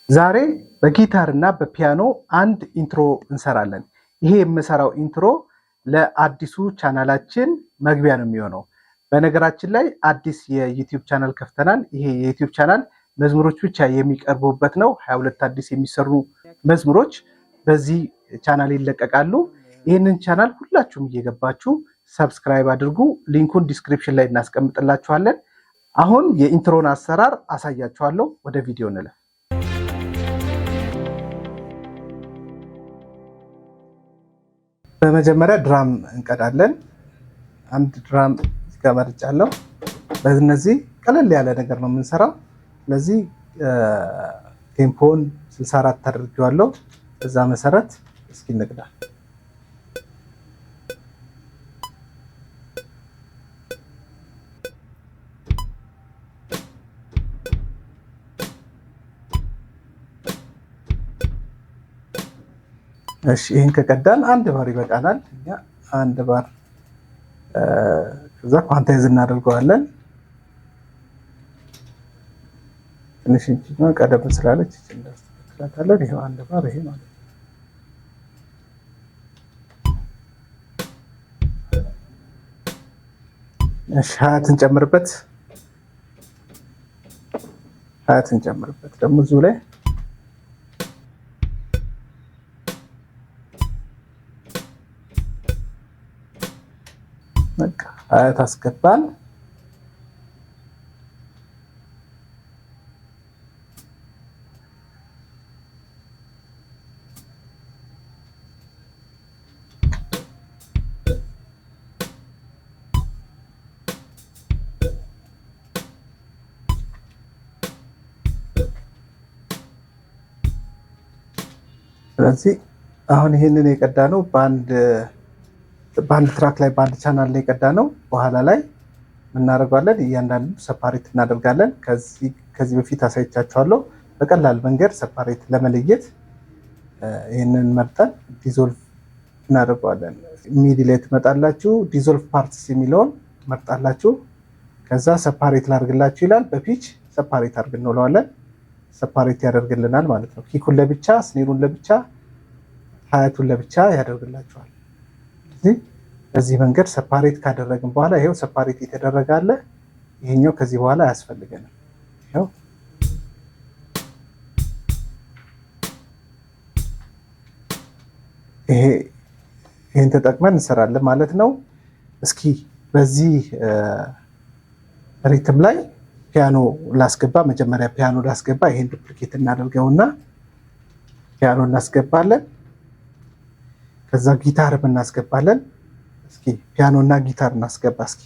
ዛሬ በጊታር እና በፒያኖ አንድ ኢንትሮ እንሰራለን። ይሄ የምሰራው ኢንትሮ ለአዲሱ ቻናላችን መግቢያ ነው የሚሆነው። በነገራችን ላይ አዲስ የዩቲዩብ ቻናል ከፍተናል። ይሄ የዩቲዩብ ቻናል መዝሙሮች ብቻ የሚቀርቡበት ነው። 22 አዲስ የሚሰሩ መዝሙሮች በዚህ ቻናል ይለቀቃሉ። ይህንን ቻናል ሁላችሁም እየገባችሁ ሰብስክራይብ አድርጉ። ሊንኩን ዲስክሪፕሽን ላይ እናስቀምጥላችኋለን። አሁን የኢንትሮን አሰራር አሳያችኋለሁ። ወደ ቪዲዮ እንለፍ። በመጀመሪያ ድራም እንቀዳለን። አንድ ድራም ጋር መርጫለሁ። በእነዚህ ቀለል ያለ ነገር ነው የምንሰራው። ስለዚህ ቴምፖን 64 አድርጌዋለሁ። በዛ መሰረት እስኪ እንቅዳ። እሺ ይሄን ከቀዳን አንድ ባር ይበቃናል። እኛ አንድ ባር ከዛ ኳንታይዝ እናደርገዋለን። ትንሽ እንጂ ቀደም ስላለች እንደስተካከላታለን። ይሄው አንድ ባር ይሄ ማለት ነው። እሺ ሀያትን ጨምርበት ደግሞ እዚሁ ላይ በቃ ሀያት አስገባን። ስለዚህ አሁን ይሄንን የቀዳ ነው በአንድ ትራክ ላይ በአንድ ቻናል ላይ ቀዳ ነው። በኋላ ላይ እናደርጋለን። እያንዳንዱ ሰፓሬት እናደርጋለን። ከዚህ በፊት አሳይቻችኋለሁ። በቀላል መንገድ ሰፓሬት ለመለየት ይህንን መርጠን ዲዞልቭ እናደርገዋለን። ሚዲ ላይ ትመጣላችሁ። ዲዞልቭ ፓርትስ የሚለውን መርጣላችሁ። ከዛ ሰፓሬት ላድርግላችሁ ይላል። በፒች ሰፓሬት አድርግ እንለዋለን። ሰፓሬት ያደርግልናል ማለት ነው። ኪኩን ለብቻ፣ ስኔሩን ለብቻ፣ ሀያቱን ለብቻ ያደርግላችኋል። በዚህ መንገድ ሰፓሬት ካደረግን በኋላ ይሄው ሰፓሬት የተደረገ አለ። ይሄኛው ከዚህ በኋላ አያስፈልገንም። ይሄው ይሄን ተጠቅመን እንሰራለን ማለት ነው። እስኪ በዚህ ሪትም ላይ ፒያኖ ላስገባ። መጀመሪያ ፒያኖ ላስገባ። ይሄን ዱፕሊኬት እናደርገውና ፒያኖ እናስገባለን። ከዛ ጊታርም እናስገባለን። እስኪ ፒያኖ እና ጊታር እናስገባ እስኪ።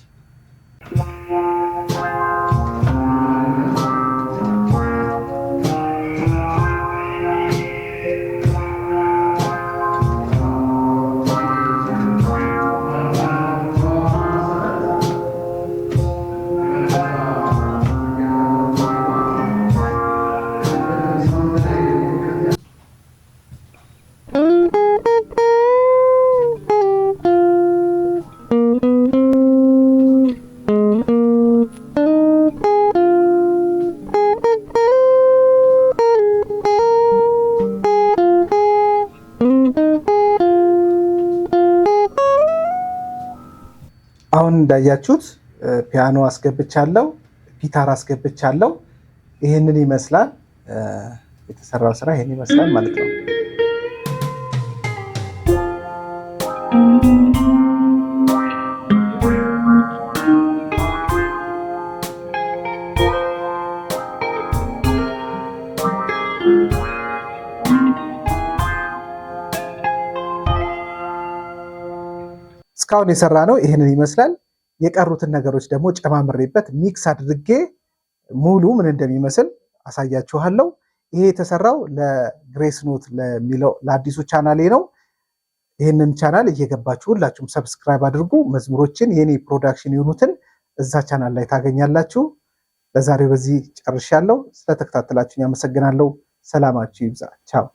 አሁን እንዳያችሁት ፒያኖ አስገብቻለሁ፣ ጊታር አስገብቻለሁ። ይሄንን ይመስላል የተሰራው ስራ ይሄን ይመስላል ማለት ነው። እስካሁን የሰራ ነው ይሄንን ይመስላል። የቀሩትን ነገሮች ደግሞ ጨማምሬበት ሚክስ አድርጌ ሙሉ ምን እንደሚመስል አሳያችኋለሁ። ይሄ የተሰራው ለግሬስ ኖት ለሚለው ለአዲሱ ቻናሌ ነው። ይህንን ቻናል እየገባችሁ ሁላችሁም ሰብስክራይብ አድርጉ። መዝሙሮችን የኔ ፕሮዳክሽን የሆኑትን እዛ ቻናል ላይ ታገኛላችሁ። ለዛሬው በዚህ ጨርሻለሁ። ስለተከታተላችሁኝ አመሰግናለሁ። ሰላማችሁ ይብዛ። ቻው።